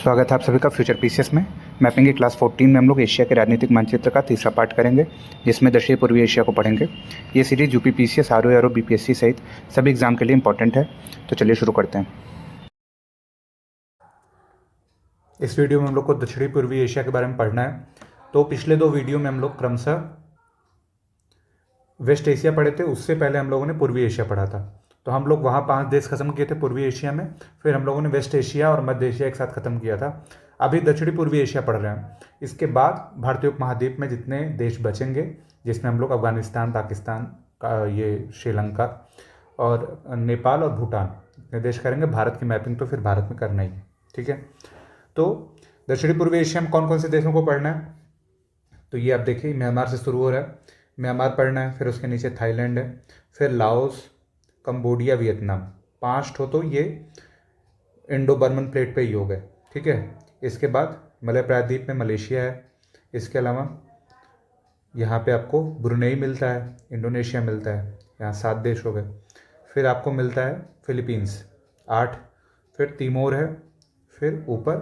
स्वागत है आप सभी का फ्यूचर पीसीएस में। मैपिंग की क्लास 14 में हम लोग एशिया के राजनीतिक मानचित्र का तीसरा पार्ट करेंगे, जिसमें दक्षिण पूर्वी एशिया को पढ़ेंगे। ये series UP PCS, RO BPSC सहित सभी एग्जाम के लिए इंपॉर्टेंट है। तो चलिए शुरू करते हैं। इस वीडियो में हम लोग को दक्षिणी पूर्वी एशिया के बारे में पढ़ना है। तो पिछले दो वीडियो में हम लोग क्रमशः वेस्ट एशिया पढ़े थे, उससे पहले हम लोगों ने पूर्वी एशिया पढ़ा था। तो हम लोग वहाँ 5 देश खत्म किए थे पूर्वी एशिया में, फिर हम लोगों ने वेस्ट एशिया और मध्य एशिया एक साथ खत्म किया था। अभी दक्षिणी पूर्वी एशिया पढ़ रहे हैं। इसके बाद भारतीय उपमहाद्वीप में जितने देश बचेंगे, जिसमें हम लोग अफगानिस्तान, पाकिस्तान का, ये श्रीलंका और नेपाल और भूटान इतने देश करेंगे। भारत की मैपिंग तो फिर भारत में करना ही है, ठीक है। तो दक्षिणी पूर्वी एशिया में कौन कौन से देशों को पढ़ना है, तो ये आप देखिए, म्यांमार से शुरू हो रहा है। म्यांमार पढ़ना है, फिर उसके नीचे थाईलैंड है, फिर लाओस, कंबोडिया, वियतनाम। 5 ठो तो ये इंडो बर्मन प्लेट पे ही हो गए, ठीक है। इसके बाद मलय प्रायद्वीप में मलेशिया है। इसके अलावा यहाँ पे आपको ब्रुनेई मिलता है, इंडोनेशिया मिलता है, यहाँ 7 देश हो गए। फिर आपको मिलता है फिलीपींस 8, फिर तिमोर है, फिर ऊपर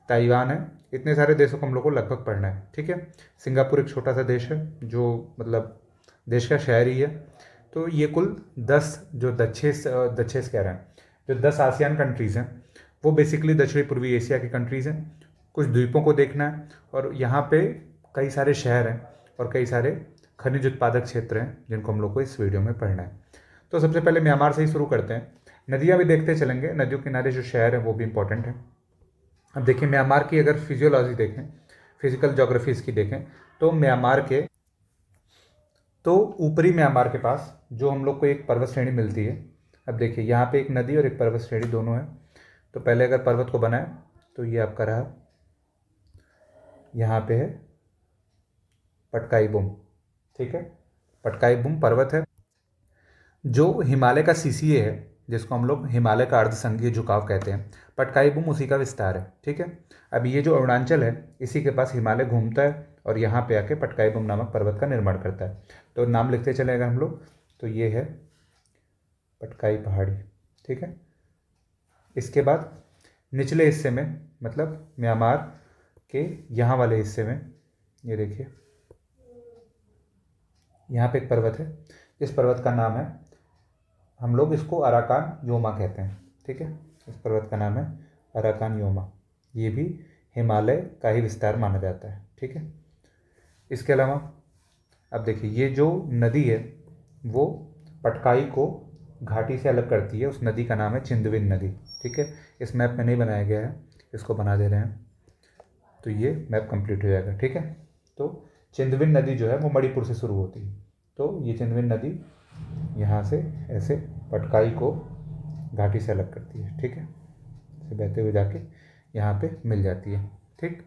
ताइवान है। इतने सारे देशों को हम लोग को लगभग पढ़ना है, ठीक है। सिंगापुर एक छोटा सा देश है, जो मतलब देश का शहर ही है। तो ये कुल 10 जो दक्षेस कह रहे हैं, जो 10 आसियान कंट्रीज़ हैं, वो बेसिकली दक्षिणी पूर्वी एशिया की कंट्रीज़ हैं। कुछ द्वीपों को देखना है, और यहाँ पे कई सारे शहर हैं और कई सारे खनिज उत्पादक क्षेत्र हैं, जिनको हम लोग को इस वीडियो में पढ़ना है। तो सबसे पहले म्यांमार से ही शुरू करते हैं। नदियाँ भी देखते चलेंगे, नदियों के किनारे जो शहर हैं वो भी इंपॉर्टेंट है। अब देखिए, म्यांमार की अगर फिजियोलॉजी देखें, फिजिकल जोग्राफी इसकी देखें, तो म्यांमार के ऊपरी म्यांमार के पास जो हम लोग को एक पर्वत श्रेणी मिलती है। अब देखिए, यहाँ पे एक नदी और एक पर्वत श्रेणी दोनों है। तो पहले अगर पर्वत को बनाए तो ये आपका रहा, यहाँ पे है पटकाई बुम, ठीक है। पटकाई बुम पर्वत है, जो हिमालय का सीसीए है, जिसको हम लोग हिमालय का अर्धसंघीय झुकाव कहते हैं। पटकाई बुम उसी का विस्तार है, ठीक है। अब ये जो अरुणाचल है, इसी के पास हिमालय घूमता है और यहाँ पे आके पटकाई बुम नामक पर्वत का निर्माण करता है। तो नाम लिखते चलेगा हम लोग, तो ये है पटकाई पहाड़ी, ठीक है। इसके बाद निचले हिस्से में, मतलब म्यांमार के यहाँ वाले हिस्से में, ये देखिए, यहाँ पे एक पर्वत है। इस पर्वत का नाम है, हम लोग इसको अराकान योमा कहते हैं, ठीक है। इस पर्वत का नाम है अराकान योमा। ये भी हिमालय का ही विस्तार माना जाता है, ठीक है। इसके अलावा अब देखिए, ये जो नदी है वो पटकाई को घाटी से अलग करती है। उस नदी का नाम है चिंदविन नदी, ठीक है। इस मैप में नहीं बनाया गया है, इसको बना दे रहे हैं, तो ये मैप कंप्लीट हो जाएगा, ठीक है। तो चिंदविन नदी जो है वो मणिपुर से शुरू होती है। तो ये चिंदविन नदी यहाँ से ऐसे पटकाई को घाटी से अलग करती है, ठीक है। ऐसे बहते हुए जाके यहाँ पे मिल जाती है, ठीक।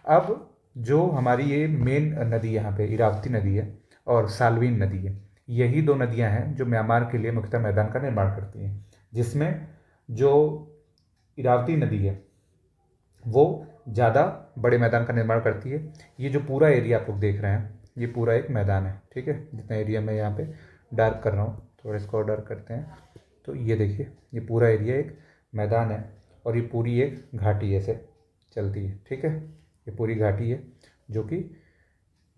अब जो हमारी ये मेन नदी यहाँ पे इरावती नदी है और साल्वीन नदी है, यही 2 नदियाँ हैं जो म्यांमार के लिए मुख्यतः मैदान का निर्माण करती हैं। जिसमें जो इरावती नदी है वो ज़्यादा बड़े मैदान का निर्माण करती है। ये जो पूरा एरिया आप लोग देख रहे हैं, ये पूरा एक मैदान है, ठीक है। जितना एरिया मैं यहाँ पे डार्क कर रहा हूँ, थोड़ा इसको और डार्क करते हैं, तो ये देखिए, ये पूरा एरिया एक मैदान है और ये पूरी एक घाटी ऐसे चलती है, ठीक है। ये पूरी घाटी है जो कि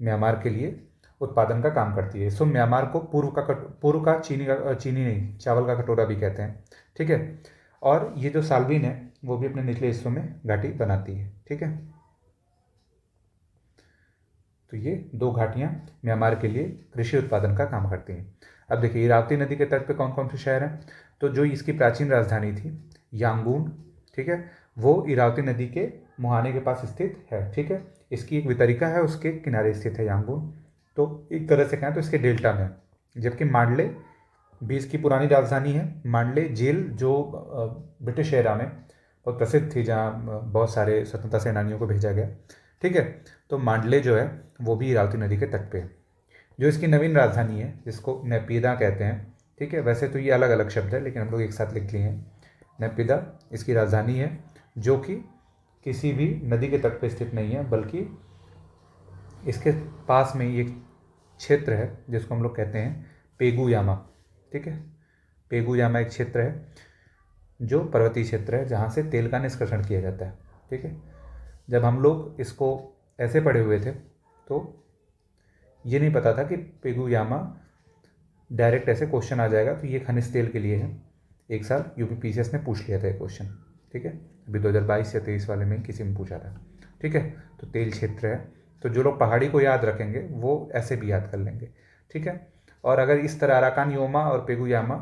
म्यांमार के लिए उत्पादन का काम करती है। सो म्यांमार को पूर्व का चीनी नहीं, चावल का कटोरा भी कहते हैं, ठीक है। और ये जो साल्वीन है वो भी अपने निचले हिस्सों में घाटी बनाती है, ठीक है। तो ये 2 घाटियाँ म्यांमार के लिए कृषि उत्पादन का काम करती हैं। अब देखिए, इरावती नदी के तट पे कौन कौन से शहर हैं, तो जो इसकी प्राचीन राजधानी थी यांगून, ठीक है, वो इरावती नदी के मुहाने के पास स्थित है, ठीक है। इसकी एक वितरिका है, उसके किनारे स्थित है यांगून। तो एक तरह से कहें तो इसके डेल्टा में। जबकि मांडले भी इसकी पुरानी राजधानी है। मांडले जेल जो ब्रिटिश एरा में बहुत प्रसिद्ध थी, जहाँ बहुत सारे स्वतंत्रता सेनानियों को भेजा गया, ठीक है। तो मांडले जो है वो भी इरावती नदी के तट पे है। जो इसकी नवीन राजधानी है, जिसको नेपिदा कहते हैं, ठीक है। वैसे तो ये अलग अलग शब्द है, लेकिन हम लोग एक साथ लिख लिए हैं। नेपिदा इसकी राजधानी है, जो कि किसी भी नदी के तट पे स्थित नहीं है, बल्कि इसके पास में ही एक क्षेत्र है जिसको हम लोग कहते हैं पेगुयामा, ठीक है। पेगुयामा एक क्षेत्र है जो पर्वतीय क्षेत्र है, जहाँ से तेल का निष्कर्षण किया जाता है, ठीक है। जब हम लोग इसको ऐसे पढ़े हुए थे तो ये नहीं पता था कि पेगुयामा डायरेक्ट ऐसे क्वेश्चन आ जाएगा। तो ये खनिज तेल के लिए है। एक साल यूपीपीसीएस ने पूछ लिया था ये क्वेश्चन, ठीक है। अभी 2022 या 23 वाले में किसी में पूछा था, ठीक है। तो तेल क्षेत्र है, तो जो लोग पहाड़ी को याद रखेंगे वो ऐसे भी याद कर लेंगे, ठीक है। और अगर इस तरह अराकान योमा और पेगुयामा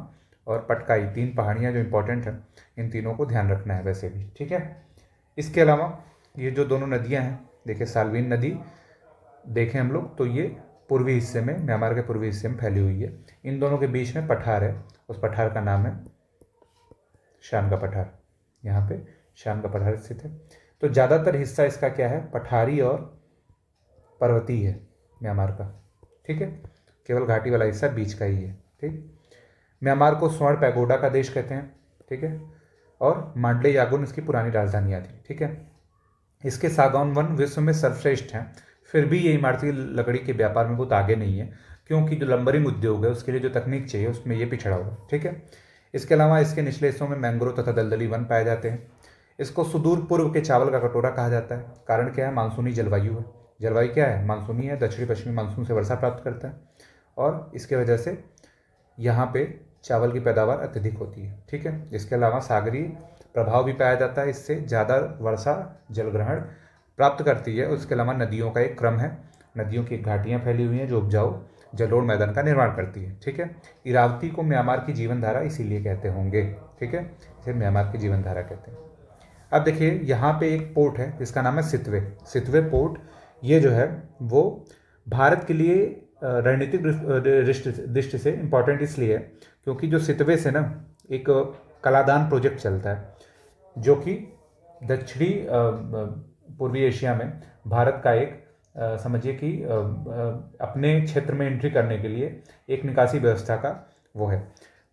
और पटकाई 3 पहाड़ियाँ जो इंपॉर्टेंट हैं, इन तीनों को ध्यान रखना है वैसे भी, ठीक है। इसके अलावा ये जो दोनों नदियाँ हैं, देखिए साल्विन नदी देखें हम लोग तो ये पूर्वी हिस्से में, म्यांमार के पूर्वी हिस्से में फैली हुई है। इन दोनों के बीच में पठार है, उस पठार का नाम है शान का पठार। यहाँ पे शान का पठार स्थित है। तो ज़्यादातर हिस्सा इसका क्या है, पठारी और पर्वतीय है म्यांमार का, ठीक है। केवल घाटी वाला हिस्सा बीच का ही है, ठीक। म्यांमार को स्वर्ण पैगोडा का देश कहते हैं, ठीक है। और मांडले यागुन इसकी पुरानी राजधानियाँ थी, ठीक है। इसके सागौन वन विश्व में सर्वश्रेष्ठ हैं। फिर भी ये इमारती लकड़ी के व्यापार में बहुत आगे नहीं है, क्योंकि जो लंबरिंग उद्योग है उसके लिए जो तकनीक चाहिए उसमें ये पिछड़ा हुआ है, ठीक है। इसके अलावा इसके निचले हिस्सों में मैंग्रोव तथा दलदली वन पाए जाते हैं। इसको सुदूर पूर्व के चावल का कटोरा कहा जाता है। कारण क्या है, मानसूनी जलवायु है। जलवायु क्या है, मानसूनी है, दक्षिणी पश्चिमी मानसून से वर्षा प्राप्त करता है और इसके वजह से यहाँ पे चावल की पैदावार अत्यधिक होती है, ठीक है। इसके अलावा सागरीय प्रभाव भी पाया जाता है, इससे ज़्यादा वर्षा जलग्रहण प्राप्त करती है। उसके अलावा नदियों का एक क्रम है, नदियों की घाटियाँ फैली हुई हैं जो उपजाऊ जलोढ़ मैदान का निर्माण करती है, ठीक है। इरावती को म्यांमार की जीवन धारा इसीलिए कहते होंगे, ठीक है, इसे म्यांमार की जीवन धारा कहते हैं। अब देखिए यहाँ पे एक पोर्ट है जिसका नाम है सितवे। सितवे पोर्ट ये जो है वो भारत के लिए रणनीतिक दृष्टि से इम्पॉर्टेंट इसलिए है क्योंकि जो सितवे से ना एक कलादान प्रोजेक्ट चलता है, जो कि दक्षिणी पूर्वी एशिया में भारत का एक समझिए कि अपने क्षेत्र में एंट्री करने के लिए एक निकासी व्यवस्था का वो है।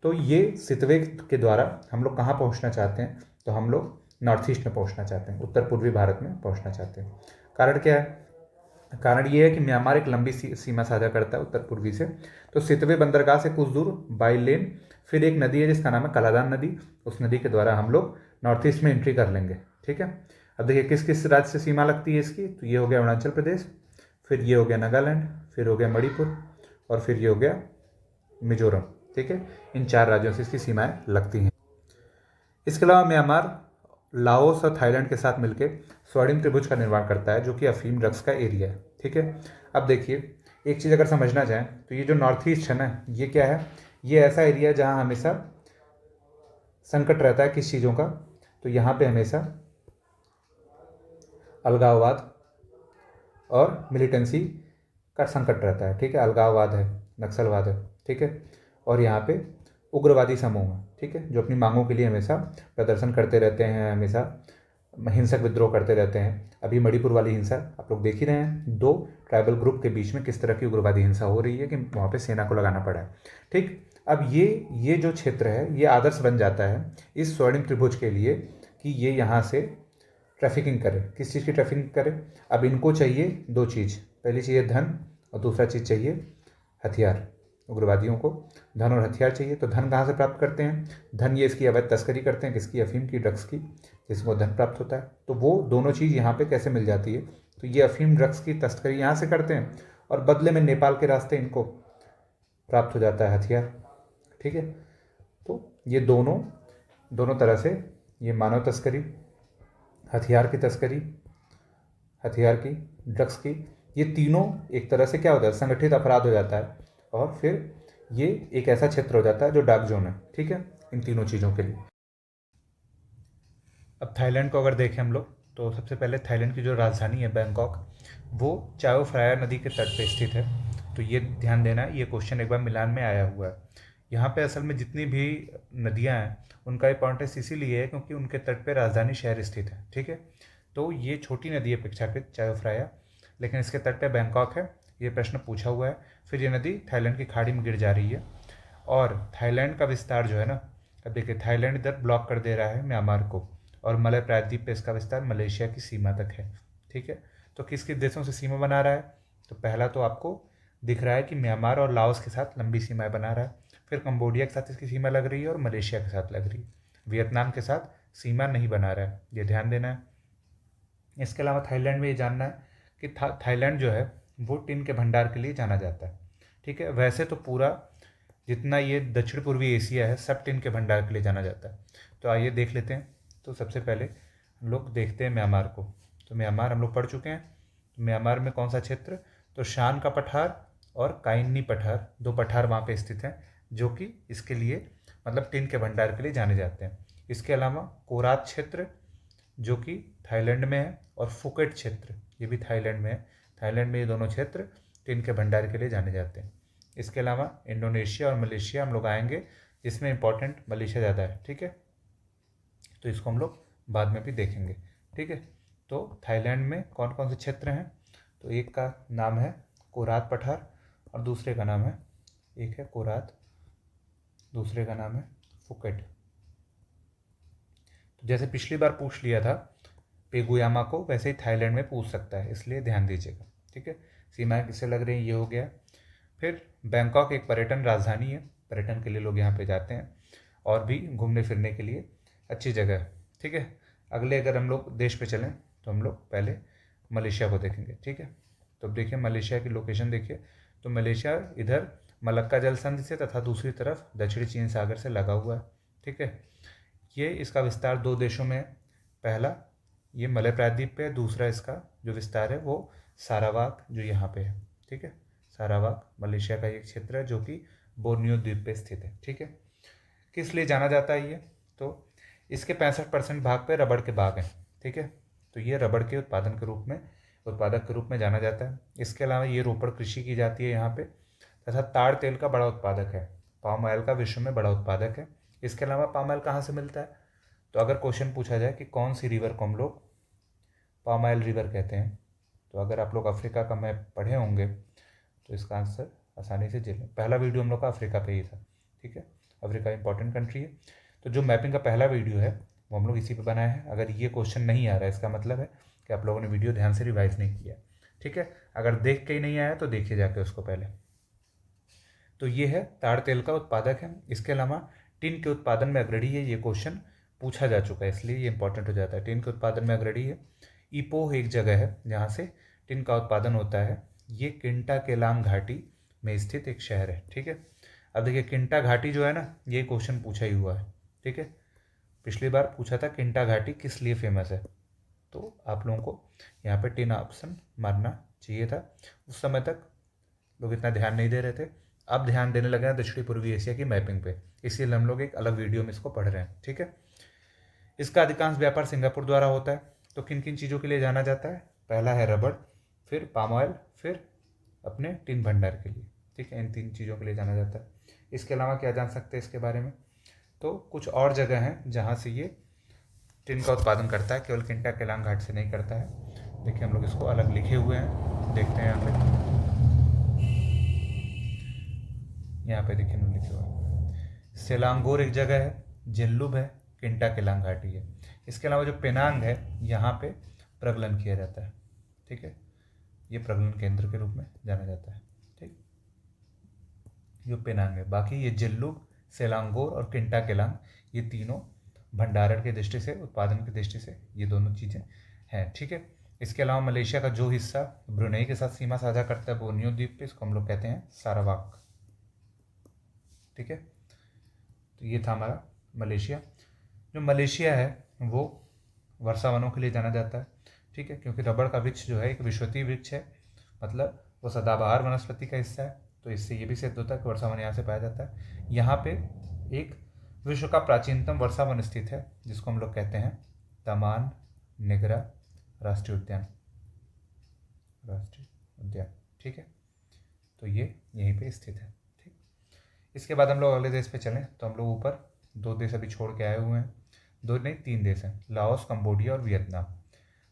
तो ये सितवे के द्वारा हम लोग कहाँ पहुँचना चाहते हैं, तो हम लोग नॉर्थ ईस्ट में पहुँचना चाहते हैं, उत्तर पूर्वी भारत में पहुँचना चाहते हैं। कारण क्या है, कारण ये है कि म्यांमार एक लंबी सीमा साझा करता है उत्तर पूर्वी से। तो सितवे बंदरगाह से कुछ दूर बाई लेन फिर एक नदी है जिसका नाम है कलादान नदी। उस नदी के द्वारा हम लोग नॉर्थ ईस्ट में एंट्री कर लेंगे, ठीक है। अब देखिए किस किस राज्य से सीमा लगती है इसकी, तो ये हो गया अरुणाचल प्रदेश, फिर ये हो गया नागालैंड, फिर हो गया मणिपुर और फिर ये हो गया मिजोरम, ठीक है। इन 4 राज्यों से इसकी सीमाएँ लगती हैं। इसके अलावा म्यांमार लाओस और थाईलैंड के साथ मिलकर स्वर्णिम त्रिभुज का निर्माण करता है जो कि अफीम ड्रग्स का एरिया है, ठीक है। अब देखिए एक चीज़ अगर समझना चाहें तो ये जो नॉर्थ ईस्ट है ना, ये क्या है, ये ऐसा एरिया है जहाँ हमेशा संकट रहता है किस चीज़ों का, तो यहाँ पे हमेशा अलगाववाद और मिलिटेंसी का संकट रहता है, ठीक है। अलगाववाद है, नक्सलवाद है, ठीक है। और यहाँ पे उग्रवादी समूह है, ठीक है, जो अपनी मांगों के लिए हमेशा प्रदर्शन करते रहते हैं, हमेशा हिंसक विद्रोह करते रहते हैं। अभी मणिपुर वाली हिंसा आप लोग देख ही रहे हैं, 2 ट्राइबल ग्रुप के बीच में किस तरह की उग्रवादी हिंसा हो रही है कि वहाँ पे सेना को लगाना पड़ा है, ठीक। अब ये जो क्षेत्र है ये आदर्श बन जाता है इस स्वर्णिम त्रिभुज के लिए कि ये यहाँ से ट्रैफिकिंग करे। किस चीज़ की ट्रैफिकिंग करे, अब इनको चाहिए 2 चीज़, पहली चाहिए धन और दूसरा चीज़ चाहिए हथियार। उग्रवादियों को धन और हथियार चाहिए, तो धन कहाँ से प्राप्त करते हैं, धन ये इसकी अवैध तस्करी करते हैं, किसकी, अफीम की, ड्रग्स की, जिसको धन प्राप्त होता है। तो वो दोनों चीज़ यहाँ पे कैसे मिल जाती है, तो ये अफीम ड्रग्स की तस्करी यहाँ से करते हैं और बदले में नेपाल के रास्ते इनको प्राप्त हो जाता है हथियार, ठीक है। तो ये दोनों तरह से ये मानव तस्करी, हथियार की तस्करी, हथियार की, ड्रग्स की, ये तीनों एक तरह से क्या होता है, संगठित अपराध हो जाता है और फिर ये एक ऐसा क्षेत्र हो जाता है जो डार्क जोन है, ठीक है, इन तीनों चीज़ों के लिए। अब थाईलैंड को अगर देखें हम लोग तो सबसे पहले थाईलैंड की जो राजधानी है बैंकॉक, वो चाओ फ्राया नदी के तट पे स्थित है। तो ये ध्यान देना है, ये क्वेश्चन एक बार मिलान में आया हुआ है। यहाँ पे असल में जितनी भी नदियाँ हैं उनका इंपॉर्टेंस इसीलिए है क्योंकि उनके तट पे राजधानी शहर स्थित है, ठीक है। तो ये छोटी नदी है अपेक्षाकृत चाओ फ्राया, लेकिन इसके तट पे बैंकॉक है, ये प्रश्न पूछा हुआ है। फिर ये नदी थाईलैंड की खाड़ी में गिर जा रही है और थाईलैंड का विस्तार जो है ना, अब देखिए थाईलैंड इधर ब्लॉक कर दे रहा है म्यांमार को और मलय प्रायद्वीप पे इसका विस्तार मलेशिया की सीमा तक है, ठीक है। तो किस किस देशों से सीमा बना रहा है, तो पहला तो आपको दिख रहा है कि म्यांमार और लाओस के साथ लंबी सीमाएं बना रहा है, फिर कंबोडिया के साथ इसकी सीमा लग रही है और मलेशिया के साथ लग रही है। वियतनाम के साथ सीमा नहीं बना रहा है, ये ध्यान देना है। इसके अलावा थाईलैंड में ये जानना है कि थाईलैंड जो है वो टिन के भंडार के लिए जाना जाता है। ठीक है, वैसे तो पूरा जितना ये दक्षिण पूर्वी एशिया है सब टिन के भंडार के लिए जाना जाता है। तो आइए देख लेते हैं। तो सबसे पहले हम लोग देखते हैं म्यांमार को। तो म्यांमार हम लोग पढ़ चुके हैं। तो म्यांमार में कौन सा क्षेत्र, तो शान का पठार और काइन्नी पठार, दो पठार वहाँ पे स्थित हैं जो कि इसके लिए मतलब टिन के भंडार के लिए जाने जाते हैं। इसके अलावा कोरात क्षेत्र जो कि थाईलैंड में है, और फुकेट क्षेत्र ये भी थाईलैंड में है। थाईलैंड में ये दोनों क्षेत्र टिन के भंडार के लिए जाने जाते हैं। इसके अलावा इंडोनेशिया और मलेशिया हम लोग आएंगे, जिसमें इंपॉर्टेंट मलेशिया ज़्यादा है। ठीक है, तो इसको हम लोग बाद में भी देखेंगे। ठीक है, तो थाईलैंड में कौन कौन से क्षेत्र हैं, तो एक का नाम है कोरात पठार और दूसरे का नाम है, एक है कोरात, दूसरे का नाम है फुकेट। तो जैसे पिछली बार पूछ लिया था पेगुयामा को, वैसे ही थाईलैंड में पूछ सकता है, इसलिए ध्यान दीजिएगा। ठीक है, सीमाएं किससे लग रही हैं, ये हो गया। फिर बैंकॉक एक पर्यटन राजधानी है, पर्यटन के लिए लोग यहाँ पे जाते हैं और भी घूमने फिरने के लिए अच्छी जगह है। ठीक है, अगले अगर हम लोग देश पे चलें तो हम लोग पहले मलेशिया को देखेंगे। ठीक है, तो अब देखिए मलेशिया की लोकेशन देखिए। तो मलेशिया इधर मलक्का जल संधि से तथा दूसरी तरफ दक्षिणी चीन सागर से लगा हुआ है। ठीक है, ये इसका विस्तार दो देशों में है। पहला ये मलय प्रायद्वीप पे है, दूसरा इसका जो विस्तार है वो सारावाक जो यहाँ पे है। ठीक है, सारावाक मलेशिया का एक क्षेत्र है जो कि बोर्नियो द्वीप पे स्थित है। ठीक है, किस लिए जाना जाता है ये, तो इसके 65% भाग पे रबड़ के बाग हैं। ठीक है, तो ये रबड़ के उत्पादक के रूप में जाना जाता है। इसके अलावा ये रोपड़ कृषि की जाती है यहाँ पे, तथा ताड़ तेल का बड़ा उत्पादक है। पाम ऑयल का विश्व में बड़ा उत्पादक है। इसके अलावा पाम ऑयल कहाँ से मिलता है, तो अगर क्वेश्चन पूछा जाए कि कौन सी रिवर को हम लोग पाम ऑयल रिवर कहते हैं, तो अगर आप लोग अफ्रीका का मैप पढ़े होंगे तो इसका आंसर आसानी से जेल। पहला वीडियो हम लोग का अफ्रीका पे ही था। ठीक है, अफ्रीका इंपॉर्टेंट कंट्री है। तो जो मैपिंग का पहला वीडियो है वो हम लोग इसी पे बनाए हैं। अगर ये क्वेश्चन नहीं आ रहा है इसका मतलब है कि आप लोगों ने वीडियो ध्यान से रिवाइज नहीं किया। ठीक है, अगर देख के ही नहीं आया तो देखिए जाके उसको पहले। तो ये है ताड़ तेल का उत्पादक है। इसके अलावा टिन के उत्पादन में अग्रणी है, ये क्वेश्चन पूछा जा चुका है इसलिए ये इंपॉर्टेंट हो जाता है। टिन के उत्पादन में अग्रणी है। इपोह एक जगह है जहाँ से टिन का उत्पादन होता है, ये किंटा केलांग घाटी में स्थित एक शहर है। ठीक है, अब देखिए किंटा घाटी जो है ना, ये क्वेश्चन पूछा ही हुआ है। ठीक है, पिछली बार पूछा था किंटा घाटी किस लिए फेमस है, तो आप लोगों को यहाँ पे टिन ऑप्शन मारना चाहिए था। उस समय तक लोग इतना ध्यान नहीं दे रहे थे, अब ध्यान देने लगे हैं दक्षिणी पूर्वी एशिया की मैपिंग पे, इसीलिए हम लोग एक अलग वीडियो में इसको पढ़ रहे हैं। ठीक है, इसका अधिकांश व्यापार सिंगापुर द्वारा होता है। तो किन किन चीज़ों के लिए जाना जाता है, पहला है रबड़, फिर पाम ऑयल, फिर अपने टिन भंडार के लिए। ठीक है, इन तीन चीज़ों के लिए जाना जाता है। इसके अलावा क्या जान सकते हैं इसके बारे में, तो कुछ और जगह हैं जहाँ से ये टिन का उत्पादन करता है, केवल किंटा केलांग घाट से नहीं करता है। देखिए हम लोग इसको अलग लिखे हुए हैं, देखते हैं यहाँ पे देखिए हम लिखे हुए हैं। सेलांगोर एक जगह है, जेल्लुब है, किंटा केलांग घाटी है। इसके अलावा जो पेनांग है यहाँ पे प्रगलन किया जाता है। ठीक है, ये प्रगलन केंद्र के रूप में जाना जाता है। ठीक, ये पेनांग है। बाकी ये जेल्लुब, सेलांगोर और किंटा केलांग ये तीनों भंडारण की दृष्टि से, उत्पादन की दृष्टि से ये दोनों चीज़ें हैं। ठीक है, इसके अलावा मलेशिया का जो हिस्सा ब्रुनेई के साथ सीमा साझा करता है बोर्नियो द्वीप पे, इसको हम लोग कहते हैं सारावाक। ठीक है, तो ये था हमारा मलेशिया। जो मलेशिया है वो वर्षा वनों के लिए जाना जाता है। ठीक है, क्योंकि रबड़ का वृक्ष जो है एक विश्वतीय वृक्ष है, मतलब वो सदाबहार वनस्पति का हिस्सा है, तो इससे ये भी सिद्ध होता है कि वर्षा वन यहाँ से पाया जाता है। यहाँ पे एक विश्व का प्राचीनतम वर्षा वन स्थित है जिसको हम लोग कहते हैं तमान निगरा राष्ट्रीय उद्यान। ठीक है, तो ये यहीं पे स्थित है। ठीक, इसके बाद हम लोग अगले देश पे चलें तो हम लोग ऊपर दो देश अभी छोड़ के आए हुए हैं, दो नहीं तीन देश हैं, लाओस, कंबोडिया और वियतनाम।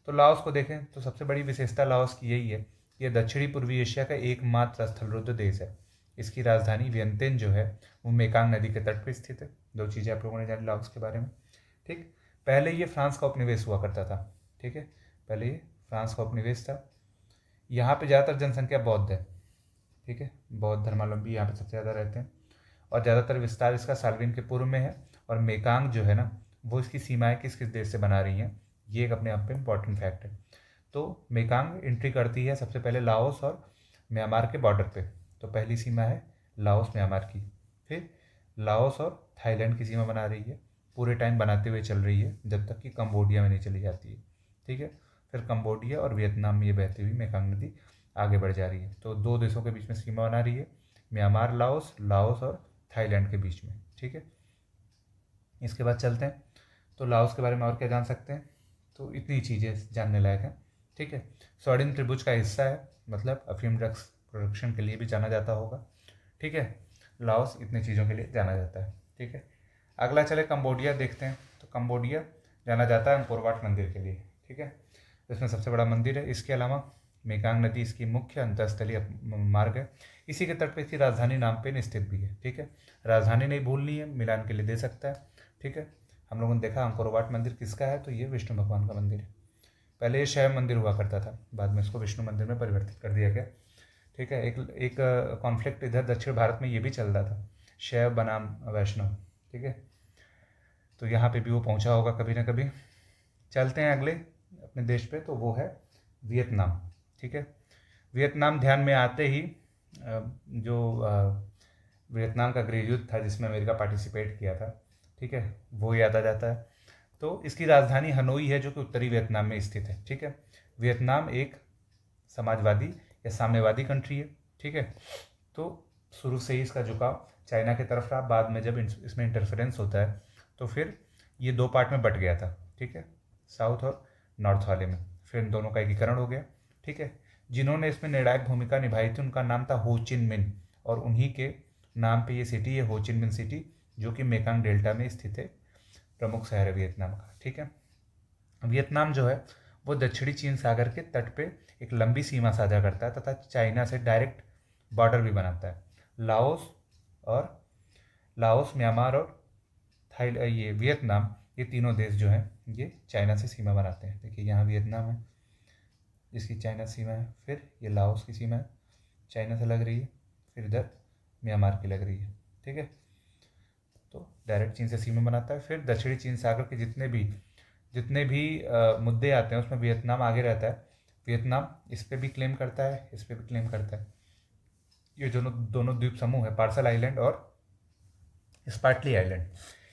तो लाओस को देखें तो सबसे बड़ी विशेषता लाओस की यही है कि यह दक्षिणी पूर्वी एशिया का एकमात्र स्थलरुद्ध देश है। इसकी राजधानी वियंतिन जो है वो मेकांग नदी के तट पर स्थित है। दो चीज़ें आप लोगों ने जानी लाओस के बारे में। ठीक, पहले ये फ्रांस का उपनिवेश हुआ करता था। ठीक है, पहले ये फ्रांस का उपनिवेश था। यहाँ पे ज़्यादातर जनसंख्या बौद्ध है। ठीक है, बौद्ध धर्मावलंबी यहाँ पे सबसे ज़्यादा रहते हैं और ज़्यादातर विस्तार इसका साल्विन के पूर्व में है। और मेकांग जो है ना वो इसकी सीमाएं किस किस देश से बना रही हैं, ये एक अपने आप पे इम्पॉर्टेंट फैक्ट है। तो मेकांग एंट्री करती है सबसे पहले लाओस और म्यांमार के बॉर्डर पे। तो पहली सीमा है लाओस म्यांमार की, फिर लाओस और थाईलैंड की सीमा बना रही है, पूरे टाइम बनाते हुए चल रही है जब तक कि कंबोडिया में नहीं चली जाती है। ठीक है, फिर कंबोडिया और वियतनाम में ये बहती हुई मेकांग नदी आगे बढ़ जा रही है। तो दो देशों के बीच में सीमा बना रही है, म्यांमार लाओस, लाओस और थाईलैंड के बीच में। ठीक है, इसके बाद चलते हैं तो लाओस के बारे में और क्या जान सकते हैं। तो इतनी चीज़ें जानने लायक हैं। ठीक है, स्वाडिन त्रिभुज का हिस्सा है, मतलब अफीम ड्रग्स प्रोडक्शन के लिए भी जाना जाता होगा। ठीक है, लाओस इतनी चीज़ों के लिए जाना जाता है। ठीक है, अगला चले कंबोडिया देखते हैं। तो कंबोडिया जाना जाता है अंकोर वाट मंदिर के लिए। ठीक है, इसमें सबसे बड़ा मंदिर है। इसके अलावा मेकांग नदी इसकी मुख्य अंतरस्थलीय मार्ग है। इसी के तट पे इसकी राजधानी नामपेन स्थित भी है। ठीक है, राजधानी नहीं भूलनी है, मिलान के लिए दे सकता है। ठीक है, हम लोगों ने देखा अंकोर वाट मंदिर किसका है, तो ये विष्णु भगवान का मंदिर है। पहले ये शैव मंदिर हुआ करता था, बाद में इसको विष्णु मंदिर में परिवर्तित कर दिया गया। ठीक है, एक कॉन्फ्लिक्ट इधर दक्षिण भारत में ये भी चल रहा था, शैव बनाम वैष्णव। ठीक है, तो यहाँ पे भी वो पहुँचा होगा कभी ना कभी। चलते हैं अगले अपने देश पे, तो वो है वियतनाम। ठीक है, वियतनाम ध्यान में आते ही जो वियतनाम का गृह युद्ध था जिसमें अमेरिका पार्टिसिपेट किया था, ठीक है, वो याद आ जाता है। तो इसकी राजधानी हनोई है जो कि उत्तरी वियतनाम में स्थित है। ठीक है, वियतनाम एक समाजवादी या साम्यवादी कंट्री है। ठीक है, तो शुरू से ही इसका झुकाव चाइना की तरफ रहा। बाद में जब इसमें इंटरफेरेंस होता है तो फिर ये दो पार्ट में बट गया था। ठीक है, साउथ और नॉर्थ वाले में, फिर इन दोनों का एकीकरण हो गया। ठीक है, जिन्होंने इसमें निर्णायक भूमिका निभाई थी उनका नाम था हो चिन मिन, और उन्हीं के नाम पे ये सिटी है हो चिन मिन सिटी, जो कि मेकांग डेल्टा में स्थित है, प्रमुख शहर है वियतनाम का। ठीक है, वियतनाम जो है वो दक्षिणी चीन सागर के तट पे एक लंबी सीमा साझा करता है तथा चाइना से डायरेक्ट बॉर्डर भी बनाता है। लाओस और म्यांमार और ये वियतनाम, ये तीनों देश जो हैं ये चाइना से सीमा बनाते हैं। देखिए यहाँ वियतनाम है, इसकी चाइना सीमा है, फिर ये लाओस की सीमा है, चाइना से लग रही है, फिर इधर म्यांमार की लग रही है। ठीक है, तो डायरेक्ट चीन से सीमा बनाता है। फिर दक्षिणी चीन सागर के जितने भी मुद्दे आते हैं उसमें वियतनाम आगे रहता है। वियतनाम इस पे भी क्लेम करता है, इस पे भी क्लेम करता है। ये दोनों द्वीप समूह है, पार्सल आइलैंड और स्पार्टली आइलैंड,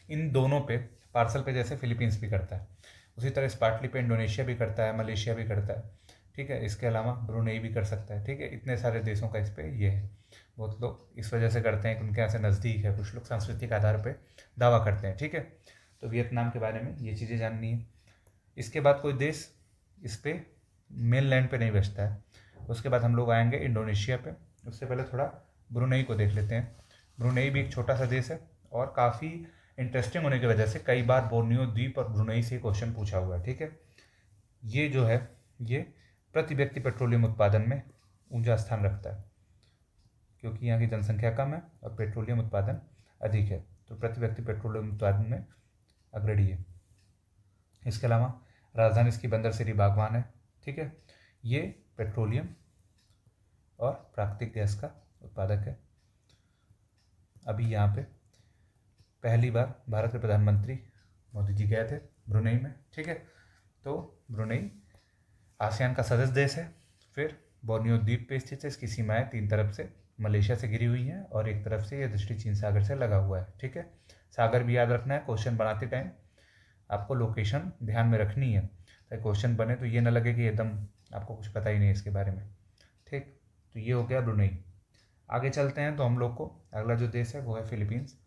इन दोनों पे, पार्सल पे जैसे फिलीपींस भी करता है, उसी तरह स्पार्टली पे इंडोनेशिया भी करता है, मलेशिया भी करता है। ठीक है, इसके अलावा ब्रुनेई भी कर सकता है। ठीक है, इतने सारे देशों का इस पर ये है। बहुत लोग इस वजह से करते हैं कि उनके यहाँ से नज़दीक है, कुछ लोग सांस्कृतिक आधार पर दावा करते हैं। ठीक है, तो वियतनाम के बारे में ये चीज़ें जाननी है। इसके बाद कोई देश इस पर मेन लैंड पर नहीं बचता है। उसके बाद हम लोग आएंगे इंडोनेशिया पे। उससे पहले थोड़ा ब्रुनेई को देख लेते हैं। ब्रुनेई भी एक छोटा सा देश है और काफ़ी इंटरेस्टिंग होने की वजह से कई बार बोर्नियो द्वीप और ब्रुनेई से क्वेश्चन पूछा हुआ है। ठीक है, ये जो है ये प्रति व्यक्ति पेट्रोलियम उत्पादन में ऊंचा स्थान रखता है, क्योंकि यहाँ की जनसंख्या कम है और पेट्रोलियम उत्पादन अधिक है, तो प्रति व्यक्ति पेट्रोलियम उत्पादन में अग्रणी है। इसके अलावा राजधानी इसकी बंदर सिटी बागवान है। ठीक है, ये पेट्रोलियम और प्राकृतिक गैस का उत्पादक है। अभी यहाँ पे पहली बार भारत के प्रधानमंत्री मोदी जी गए थे ब्रुनेई में। ठीक है, तो ब्रुनेई आसियान का सदस्य देश है। फिर बोर्नियो द्वीप पे स्थित है। इसकी सीमाएं तीन तरफ से मलेशिया से घिरी हुई हैं और एक तरफ से ये दक्षिणी चीन सागर से लगा हुआ है। ठीक है, सागर भी याद रखना है, क्वेश्चन बनाते टाइम आपको लोकेशन ध्यान में रखनी है, ताकि क्वेश्चन बने तो ये ना लगे कि एकदम आपको कुछ पता ही नहीं है इसके बारे में। ठीक, तो ये हो गया ब्रुनेई। आगे चलते हैं तो हम लोग को अगला जो देश है वो है फिलीपींस।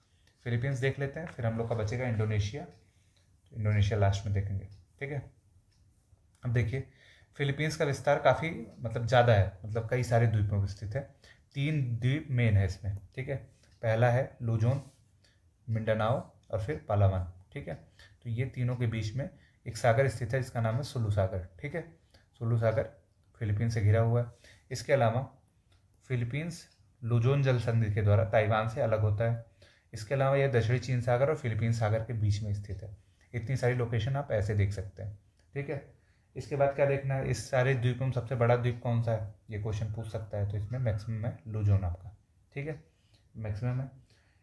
फिलीपींस देख लेते हैं, फिर हम लोग का बचेगा इंडोनेशिया। तो इंडोनेशिया लास्ट में देखेंगे। ठीक है, अब देखिए फिलीपींस का विस्तार काफ़ी मतलब ज़्यादा है, मतलब कई सारे द्वीपों में स्थित है। 3 द्वीप मेन है इसमें। ठीक है, पहला है लुजोन, मिंडानाओ और फिर पालावान। ठीक है, तो ये तीनों के बीच में एक सागर स्थित है जिसका नाम है सुलू सागर। ठीक है, सुलू सागर फिलीपींस से घिरा हुआ है। इसके अलावा फिलीपींस लुजोन जल संधि के द्वारा ताइवान से अलग होता है। इसके अलावा यह दक्षिणी चीन सागर और फिलीपींस सागर के बीच में स्थित है। इतनी सारी लोकेशन आप ऐसे देख सकते हैं। ठीक है, इसके बाद क्या देखना है, इस सारे द्वीपों में सबसे बड़ा द्वीप कौन सा है, ये क्वेश्चन पूछ सकता है। तो इसमें मैक्सिमम है लुजोन आपका। ठीक है, मैक्सिमम है।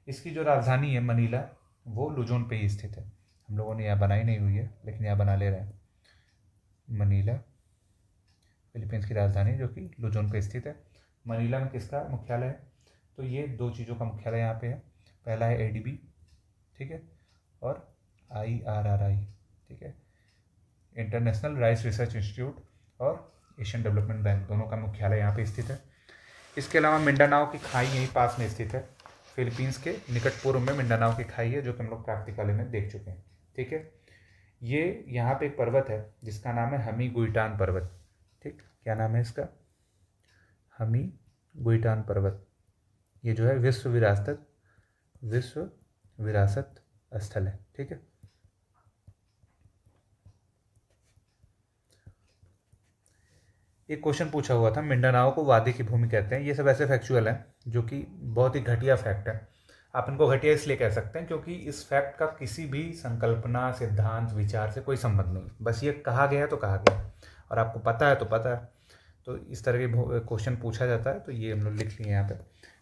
इसकी जो राजधानी है मनीला, वो लुजोन पे ही स्थित है। हम लोगों ने यहाँ बनाई नहीं हुई है, लेकिन यहाँ बना ले रहे हैं। मनीला फिलीपींस की राजधानी जो कि लुजोन पे स्थित है। मनीला में किसका मुख्यालय है? तो ये दो चीज़ों का मुख्यालय यहाँ पे है। पहला है एडीबी, ठीक है, और IRRI, ठीक है, इंटरनेशनल राइस रिसर्च इंस्टीट्यूट, और एशियन डेवलपमेंट बैंक, दोनों का मुख्यालय यहाँ पे स्थित है। इसके अलावा मिंडानाओ की खाई यहीं पास में स्थित है। फिलीपींस के निकट पूर्व में मिंडानाओ की खाई है, जो कि हम लोग प्राक्टिकल में देख चुके हैं, ठीक है। ये यहाँ पे एक पर्वत है जिसका नाम है हमीगुइटान पर्वत, ठीक, क्या नाम है इसका? हमीगुइटान पर्वत। ये जो है विश्व विरासत स्थल है, ठीक है। एक क्वेश्चन पूछा हुआ था, मिंडानाओ को वादी की भूमि कहते हैं। ये सब ऐसे फैक्चुअल हैं जो कि बहुत ही घटिया फैक्ट है। आप इनको घटिया इसलिए कह सकते हैं क्योंकि इस फैक्ट का किसी भी संकल्पना, सिद्धांत, विचार से कोई संबंध नहीं। बस ये कहा गया तो कहा गया, और आपको पता है तो पता है। तो इस तरह के क्वेश्चन पूछा जाता है तो ये हम लोग लिख लिए यहाँ पे।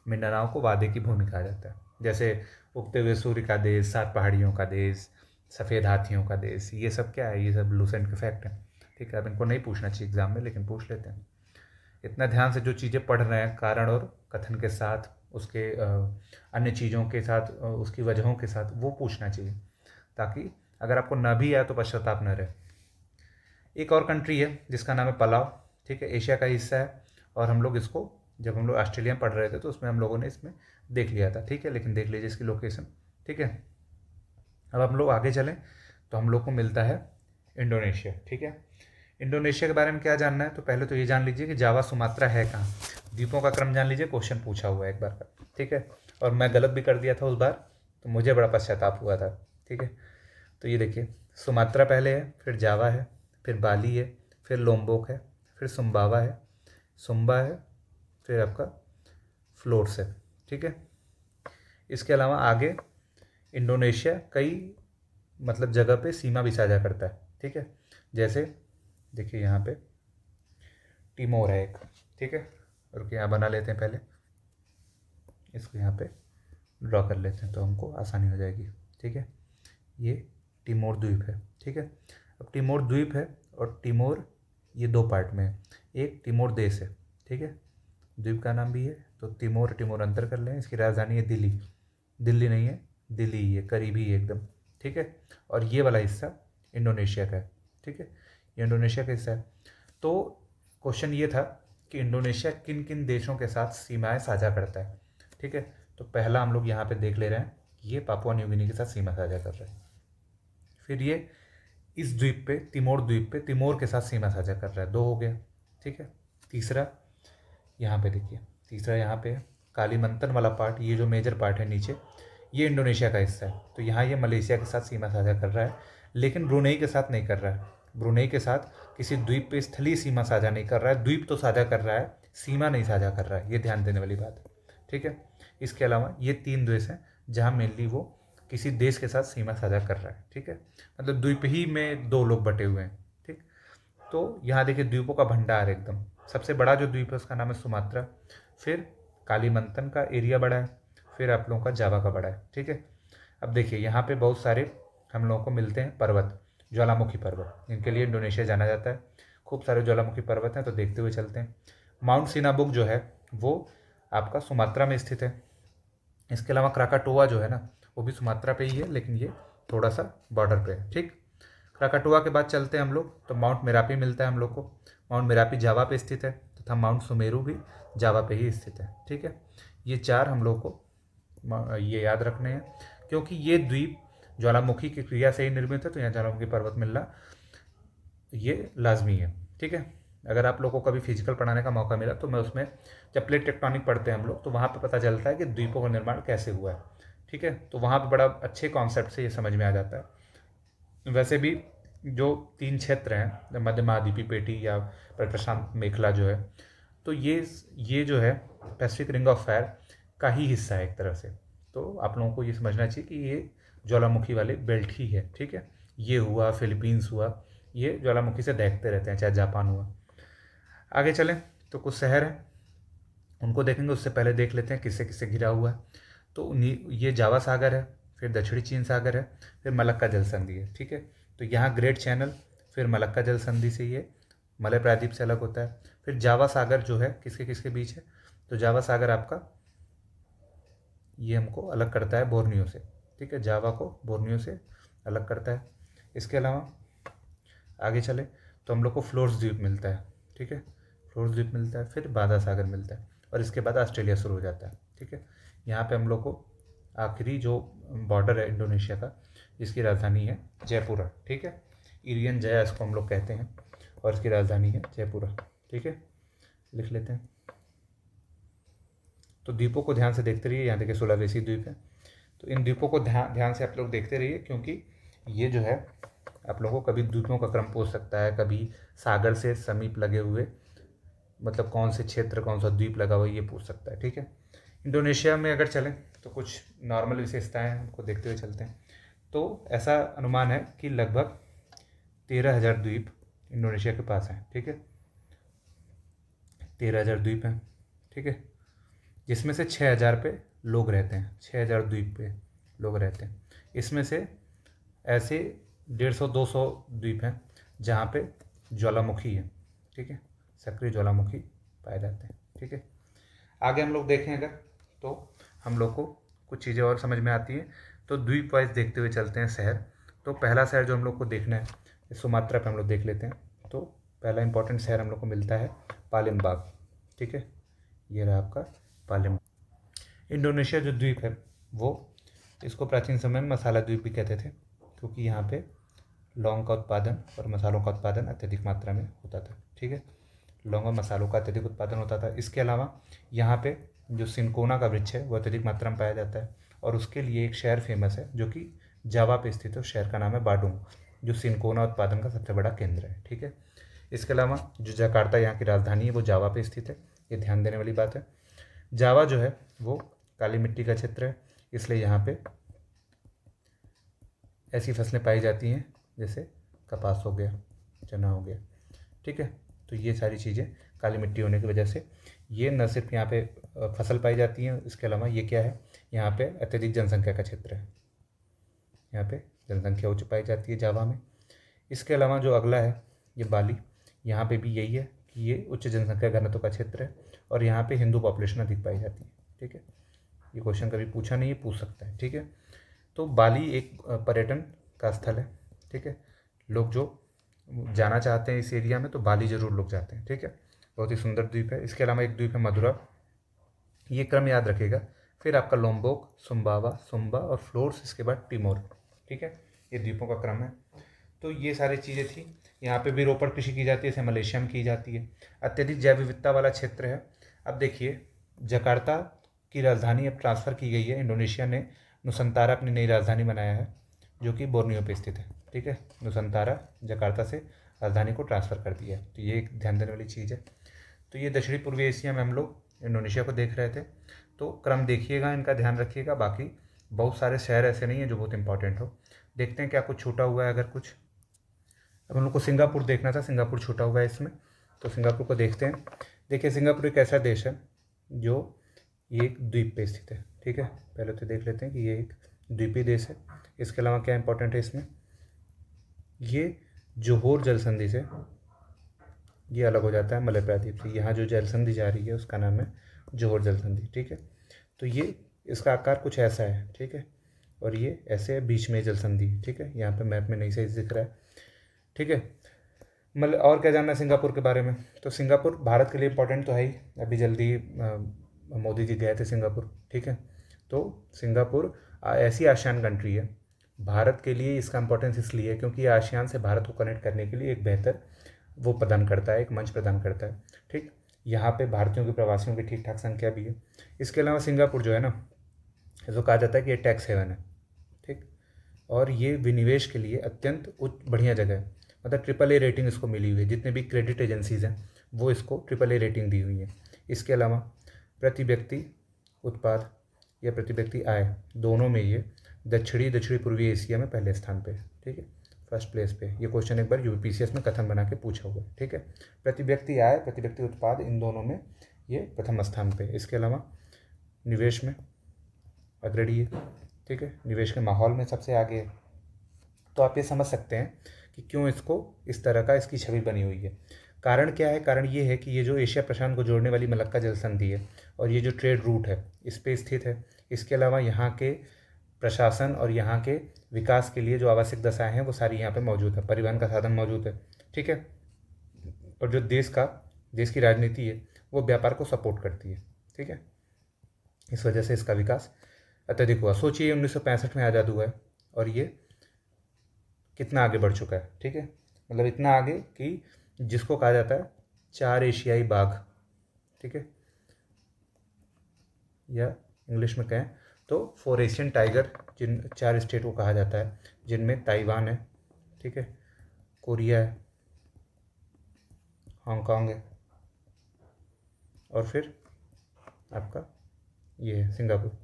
मिंडानाओ को वादे की भूमि कहा जाता है। जैसे उगते हुए सूर्य का देश, 7 पहाड़ियों का देश, सफ़ेद हाथियों का देश, ये सब क्या है? ये सब लूसेंट के फैक्ट हैं, ठीक है। अब इनको नहीं पूछना चाहिए एग्जाम में, लेकिन पूछ लेते हैं। इतना ध्यान से जो चीज़ें पढ़ रहे हैं कारण और कथन के साथ, उसके अन्य चीज़ों के साथ, उसकी वजहों के साथ, वो पूछना चाहिए, ताकि अगर आपको ना भी आए तो पश्चाताप न रहे। एक और कंट्री है जिसका नाम है पलाव, ठीक है, एशिया का हिस्सा है। और हम लोग इसको जब हम लोग ऑस्ट्रेलिया में पढ़ रहे थे तो उसमें हम लोगों ने इसमें देख लिया था, ठीक है। लेकिन देख लीजिए इसकी लोकेशन, ठीक है। अब हम लोग आगे चलें तो हम लोग को मिलता है इंडोनेशिया, ठीक है। इंडोनेशिया के बारे में क्या जानना है? तो पहले तो ये जान लीजिए कि जावा सुमात्रा है कहाँ। द्वीपों का क्रम जान लीजिए, क्वेश्चन पूछा हुआ है एक बार का, ठीक है। और मैं गलत भी कर दिया था उस बार, तो मुझे बड़ा पश्चाताप हुआ था, ठीक है। तो ये देखिए, सुमात्रा पहले है, फिर जावा है, फिर बाली है, फिर लोम्बोक है, फिर सुम्बावा है, सुम्बा है, फिर आपका फ्लोर्स है, ठीक है। इसके अलावा आगे इंडोनेशिया कई मतलब जगह पे सीमा भी साझा करता है, ठीक है। जैसे देखिए यहाँ पे टिमोर है एक, ठीक है। और यहाँ बना लेते हैं, पहले इसको यहाँ पे ड्रॉ कर लेते हैं तो हमको आसानी हो जाएगी, ठीक है। ये टिमोर द्वीप है, ठीक है। अब टिमोर द्वीप है और टिमोर ये 2 पार्ट में है। एक टिमोर देश है, ठीक है, द्वीप का नाम भी है। तो टिमोर अंतर कर लें। इसकी राजधानी है दिल्ली, दिल्ली नहीं है, दिल्ली ही है, करीबी है एकदम, ठीक है। और ये वाला हिस्सा इंडोनेशिया का है, ठीक है, ये इंडोनेशिया का हिस्सा है। तो क्वेश्चन ये था कि इंडोनेशिया किन किन देशों के साथ सीमाएं साझा करता है, ठीक है। तो पहला हम लोग यहाँ पे देख ले रहे हैं, ये पापुआ न्यू गिनी के साथ सीमा साझा कर रहा है। फिर ये इस द्वीप पे, तिमोर द्वीप पे, तिमोर के साथ सीमा साझा कर रहा है, 2 हो गया, ठीक है। तीसरा यहाँ पे देखिए, तीसरा यहाँ पे कालीमंतन वाला पार्ट, ये जो मेजर पार्ट है नीचे, ये इंडोनेशिया का हिस्सा है। तो यहाँ ये मलेशिया के साथ सीमा साझा कर रहा है, लेकिन ब्रुनेई के साथ नहीं कर रहा है। ब्रुनेई के साथ किसी द्वीप पे स्थलीय सीमा साझा नहीं कर रहा है। द्वीप तो साझा कर रहा है, सीमा नहीं साझा कर रहा है, ये ध्यान देने वाली बात है, ठीक है। इसके अलावा ये 3 देश हैं जहाँ मेनली वो किसी देश के साथ सीमा साझा कर रहा है, ठीक है। मतलब द्वीप ही में 2 लोग बटे हुए हैं, ठीक। तो यहाँ देखिए द्वीपों का भंडार एकदम। सबसे बड़ा जो द्वीप है उसका नाम है सुमात्रा, फिर कालीमंतन का एरिया बड़ा है, फिर आप लोगों का जावा का बड़ा है, ठीक है। अब देखिए यहाँ पे बहुत सारे हम लोगों को मिलते हैं पर्वत, ज्वालामुखी पर्वत, इनके लिए इंडोनेशिया जाना जाता है। खूब सारे ज्वालामुखी पर्वत हैं, तो देखते हुए चलते हैं। माउंट सिनाबुक जो है वो आपका सुमात्रा में स्थित है। इसके अलावा क्राकाटोआ जो है ना, वो भी सुमात्रा पे ही है, लेकिन ये थोड़ा सा बॉर्डर पे है, ठीक। क्राकाटोआ के बाद चलते हैं हम लोग तो माउंट मेरापी मिलता है हम लोग को। माउंट मेरापी जावा पे स्थित है, तथा माउंट सुमेरु भी जावा पे ही स्थित है, ठीक है। ये 4 हम लोग को ये याद रखने हैं, क्योंकि ये द्वीप ज्वालामुखी की क्रिया से ही निर्मित है, तो यहाँ ज्वालामुखी पर्वत मिलना ये लाजमी है, ठीक है। अगर आप लोगों को कभी फिजिकल पढ़ाने का मौका मिला तो मैं उसमें, जब प्लेट टेक्टोनिक पढ़ते हैं हम लोग, तो वहाँ पे पता चलता है कि द्वीपों का निर्माण कैसे हुआ है, ठीक है। तो वहाँ पे बड़ा अच्छे कॉन्सेप्ट से ये समझ में आ जाता है। वैसे भी जो 3 क्षेत्र हैं, मध्य महाद्वीपीय पेटी या प्रशांत मेखला जो है, तो ये जो है पैसिफिक रिंग ऑफ फायर का ही हिस्सा है एक तरह से। तो आप लोगों को ये समझना चाहिए कि ये ज्वालामुखी वाले बेल्ट ही है, ठीक है। ये हुआ, फिलीपींस हुआ, ये ज्वालामुखी से दहकते रहते हैं, चाहे जापान हुआ। आगे चलें तो कुछ शहर हैं, उनको देखेंगे। उससे पहले देख लेते हैं किससे किससे घिरा हुआ है। तो ये जावा सागर है, फिर दक्षिणी चीन सागर है, फिर मलक्का जल संधि है, ठीक है। तो यहाँ ग्रेट चैनल, फिर मलक्का जल संधि से ये मलय प्रायद्वीप से अलग होता है। फिर जावा सागर जो है किसके किसके बीच है, तो जावा सागर आपका ये हमको अलग करता है बोर्नियो से, ठीक है, जावा को बोर्नियो से अलग करता है। इसके अलावा आगे चले तो हम लोग को फ्लोर्स द्वीप मिलता है, ठीक है, फ्लोर्स द्वीप मिलता है, फिर बांदा सागर मिलता है, और इसके बाद ऑस्ट्रेलिया शुरू हो जाता है, ठीक है। यहाँ पे हम लोग को आखिरी जो बॉर्डर है इंडोनेशिया का, जिसकी राजधानी है जयपुरा, ठीक है, इरियन जया इसको हम लोग कहते हैं, और इसकी राजधानी है जयपुरा, ठीक है, लिख लेते हैं। तो द्वीपों को ध्यान से देखते रहिए। यहाँ देखिए सुलावेसी द्वीप है, तो इन द्वीपों को ध्यान से आप लोग देखते रहिए, क्योंकि ये जो है आप लोगों को कभी द्वीपों का क्रम पूछ सकता है, कभी सागर से समीप लगे हुए मतलब कौन से क्षेत्र कौन सा द्वीप लगा हुआ ये पूछ सकता है, ठीक है। इंडोनेशिया में अगर चलें तो कुछ नॉर्मल विशेषताएं हैं, उनको देखते हुए चलते हैं। तो ऐसा अनुमान है कि लगभग 13,000 द्वीप इंडोनेशिया के पास हैं, ठीक है, 13,000 द्वीप हैं, ठीक है, जिसमें से 6,000 पे लोग रहते हैं, 6,000 द्वीप पे लोग रहते हैं। इसमें से ऐसे 150-200 द्वीप हैं जहाँ पे ज्वालामुखी है, ठीक है, सक्रिय ज्वालामुखी पाए जाते हैं, ठीक है। आगे हम लोग देखें अगर तो हम लोग को कुछ चीज़ें और समझ में आती हैं, तो द्वीप वाइज देखते हुए चलते हैं शहर। तो पहला शहर जो हम लोग को देखना है सुमात्रा पे हम लोग देख लेते हैं। तो पहला इंपॉर्टेंट शहर हम लोग को मिलता है पालेमबाग, ठीक है, ये रहा आपका पालेमबाग। इंडोनेशिया जो द्वीप है वो इसको प्राचीन समय में मसाला द्वीप भी कहते थे, क्योंकि यहाँ पे लौंग का उत्पादन और मसालों का उत्पादन अत्यधिक मात्रा में होता था, ठीक है, लौंग और मसालों का अत्यधिक उत्पादन होता था। इसके अलावा यहाँ पे जो सिनकोना का वृक्ष है वो अत्यधिक मात्रा में पाया जाता है, और उसके लिए एक शहर फेमस है जो कि जावा पे स्थित है, उस शहर का नाम है बाडुंग, जो सिनकोना उत्पादन का सबसे बड़ा केंद्र है, ठीक है। इसके अलावा जो जकार्ता यहाँ की राजधानी है वो जावा पे स्थित है, ये ध्यान देने वाली बात है। जावा जो है वो काली मिट्टी का क्षेत्र है, इसलिए यहाँ पे ऐसी फसलें पाई जाती हैं जैसे कपास हो गया, चना हो गया, ठीक है। तो ये सारी चीज़ें काली मिट्टी होने की वजह से ये न सिर्फ यहाँ पे फसल पाई जाती हैं, इसके अलावा ये क्या है, यहाँ पे अत्यधिक जनसंख्या का क्षेत्र है, यहाँ पे जनसंख्या उच्च पाई जाती है जावा में। इसके अलावा जो अगला है ये बाली, यहाँ पे भी यही है कि ये उच्च जनसंख्या घनत्व का क्षेत्र है, और यहाँ पे हिंदू पॉपुलेशन अधिक पाई जाती है, ठीक है। ये क्वेश्चन कभी पूछा नहीं है, पूछ सकता है, ठीक है। तो बाली एक पर्यटन का स्थल है, ठीक है, लोग जो जाना चाहते हैं इस एरिया में तो बाली ज़रूर लोग जाते हैं, ठीक है, बहुत ही सुंदर द्वीप है। इसके अलावा एक द्वीप है मधुरा, ये क्रम याद रखेगा, फिर आपका लोम्बोक, सुम्बावा, सुम्बा और फ्लोर्स, इसके बाद टिमोर, ठीक है, ये द्वीपों का क्रम है। तो ये सारी चीज़ें थी। यहाँ पे भी रोपड़ कृषि की जाती है, जैसे मलेशिया में की जाती है। अत्यधिक जैव विविधता वाला क्षेत्र है। अब देखिए जकार्ता की राजधानी अब ट्रांसफ़र की गई है, इंडोनेशिया ने नुसंतारा अपनी नई राजधानी बनाया है जो कि बोर्नियो पे स्थित है, ठीक है, नुसंतारा जकार्ता से राजधानी को ट्रांसफ़र कर दिया है, तो ये एक ध्यान देने वाली चीज़ है। तो ये दक्षिणी पूर्वी एशिया में हम लोग इंडोनेशिया को देख रहे थे, तो क्रम देखिएगा, इनका ध्यान रखिएगा। बाकी बहुत सारे शहर ऐसे नहीं हैं जो बहुत इंपॉर्टेंट हो। देखते हैं क्या कुछ छूटा हुआ है, अगर कुछ। अब हम लोग को सिंगापुर देखना था, सिंगापुर छूटा हुआ है इसमें, तो सिंगापुर को देखते हैं। देखिए सिंगापुर एक ऐसा देश है जो ये एक द्वीप पे स्थित है, ठीक है, पहले तो देख लेते हैं कि ये एक द्वीपीय देश है। इसके अलावा क्या इंपॉर्टेंट है इसमें, ये जोहोर जल संधि से ये अलग हो जाता है मलय प्रायद्वीप से। यहाँ जो जल संधि जा रही है उसका नाम है जोहोर जल संधि, ठीक है। तो ये इसका आकार कुछ ऐसा है, ठीक है, और ये ऐसे बीच में जल संधि, ठीक है, यहाँ पे मैप में नहीं सही दिख रहा है, ठीक है। मतलब और क्या जानना है सिंगापुर के बारे में, तो सिंगापुर भारत के लिए इंपॉर्टेंट तो है ही, अभी जल्दी मोदी जी गए थे सिंगापुर, ठीक है। तो सिंगापुर ऐसी आसियान कंट्री है, भारत के लिए इसका इंपॉर्टेंस इसलिए है क्योंकि ये आसियान से भारत को कनेक्ट करने के लिए एक बेहतर वो प्रदान करता है, एक मंच प्रदान करता है, ठीक। यहाँ पे भारतीयों के प्रवासियों की ठीक ठाक संख्या भी है। इसके अलावा सिंगापुर जो है ना, जो कहा जाता है कि ये टैक्स हेवन है, ठीक, और ये विनिवेश के लिए अत्यंत बढ़िया जगह है, मतलब AAA रेटिंग इसको मिली हुई है। जितने भी क्रेडिट एजेंसीज़ हैं वो इसको AAA रेटिंग दी हुई है। इसके अलावा प्रति व्यक्ति उत्पाद या प्रति व्यक्ति आय दोनों में ये दक्षिणी पूर्वी एशिया में पहले स्थान पे है, ठीक है, फर्स्ट प्लेस पे। ये क्वेश्चन एक बार UPSS में कथन बना के पूछा हुआ है, ठीक है। प्रति व्यक्ति आय, प्रति व्यक्ति उत्पाद, इन दोनों में ये प्रथम स्थान पे। इसके अलावा निवेश में अग्रणी है, ठीक है, निवेश के माहौल में सबसे आगे है। तो आप ये समझ सकते हैं कि क्यों इसको इस तरह का इसकी छवि बनी हुई है। कारण क्या है? कारण ये है कि ये जो एशिया प्रशांत को जोड़ने वाली मलक्का जल संधि है और ये जो ट्रेड रूट है इस पे स्थित है। इसके अलावा यहाँ के प्रशासन और यहाँ के विकास के लिए जो आवश्यक दशाएं हैं वो सारी यहाँ पे मौजूद है, परिवहन का साधन मौजूद है, ठीक है। और जो देश की राजनीति है वो व्यापार को सपोर्ट करती है, ठीक है। इस वजह से इसका विकास अत्यधिक हुआ। सोचिए 1965 में आज़ाद हुआ है और ये कितना आगे बढ़ चुका है, ठीक है। मतलब इतना आगे कि जिसको कहा जाता है 4 एशियाई बाघ, ठीक है, या इंग्लिश में कहें तो 4 एशियन टाइगर, जिन 4 स्टेट को कहा जाता है, जिनमें ताइवान है, ठीक है, कोरिया है, हांगकांग है और फिर आपका ये है सिंगापुर।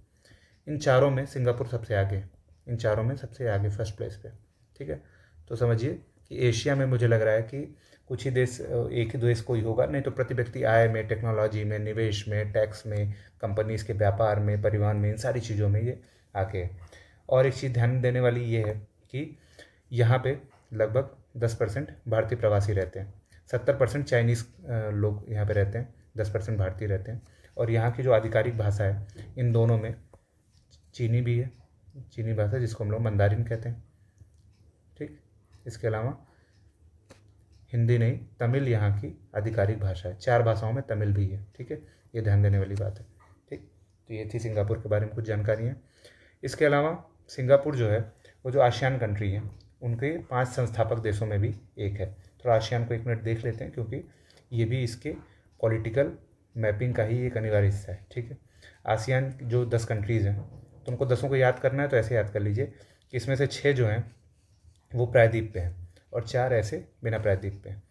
इन चारों में सिंगापुर सबसे आगे है, इन चारों में सबसे आगे फर्स्ट प्लेस पे, ठीक है। तो समझिए कि एशिया में मुझे लग रहा है कि कुछ ही देश, एक ही देश कोई होगा, नहीं तो प्रति व्यक्ति आय में, टेक्नोलॉजी में, निवेश में, टैक्स में, कंपनीज के व्यापार में, परिवहन में, इन सारी चीज़ों में ये आगे है। और एक चीज़ ध्यान देने वाली ये है कि यहाँ पे लगभग 10% भारतीय प्रवासी रहते हैं, 70% चाइनीज़ लोग यहाँ पे रहते हैं, 10% भारतीय रहते हैं। और यहाँ की जो आधिकारिक भाषा है इन दोनों में चीनी भी है, चीनी भाषा जिसको हम लोग मंदारिन कहते हैं, ठीक। इसके अलावा हिंदी नहीं, तमिल यहाँ की आधिकारिक भाषा है, 4 भाषाओं में तमिल भी है, ठीक है। ये ध्यान देने वाली बात है, ठीक। तो ये थी सिंगापुर के बारे में कुछ जानकारी है। इसके अलावा सिंगापुर जो है वो जो आसियान कंट्री है उनके 5 संस्थापक देशों में भी एक है। तो आसियान को एक मिनट देख लेते हैं क्योंकि ये भी इसके पॉलिटिकल मैपिंग का ही एक अनिवार्य हिस्सा है, ठीक है। आसियान जो 10 कंट्रीज़ हैं, तो उनको 10 को याद करना है तो ऐसे याद कर लीजिए कि इसमें से 6 जो हैं वो प्रायद्वीप पे हैं और 4 ऐसे बिना प्रायद्वीप पे हैं।